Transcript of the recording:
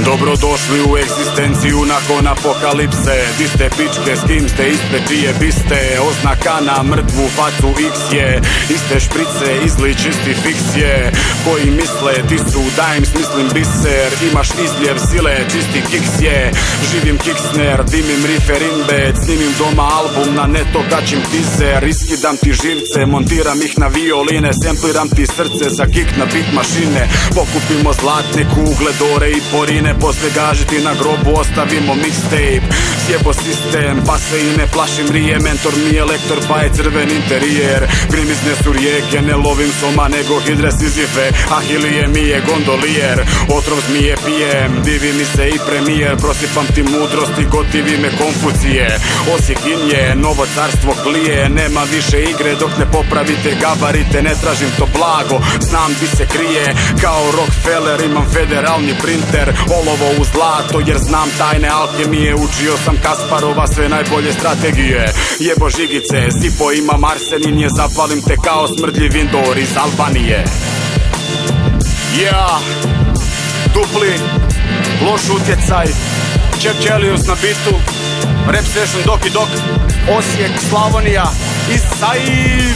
Dobrodošli u egzistenciju nakon apokalipse. Di ste pičke, s kim ste, ispred čije biste. Oznaka na mrtvu facu X je. Iste šprice, izli čisti fiks je. Koji misle ti su, da im smislim biser. Imaš izljev sile, čisti kiks je. Živim kiksner, dimim rifer inbed. Snimim doma album na neto gačim teaser. Iskidam ti živce, montiram ih na violine. Sempliram ti srce za kick na beat mašine. Pokupimo zlatne kugle, dore i porine. Posle gažiti na grobu ostavimo mixtape. Sjebo sistem, pa se i ne plašim rije. Mentor mi je lektor, pa je crven interijer. Grimizne su rijeke, ne lovim soma nego hidre Sizife. Ahilije mi je gondolijer, otrov zmije pijem. Divi mi se i premijer, prosipam ti mudrosti, gotivi me Konfucije. Osijek je, novo carstvo klije. Nema više igre dok ne popravite gabarite. Ne tražim to blago, znam di se krije. Kao Rockefeller imam federalni printer. Olovo u zlato jer znam tajne alkemije. Učio sam Kasparova sve najbolje strategije. Jebo žigice, Sipo imam arsenin je. Zapalim te kao smrdljiv Indor iz Albanije. Ja, dupli, loš utjecaj, Čepčelius na bitu, Rap Session Doki Dok, Osijek, Slavonija, East Side.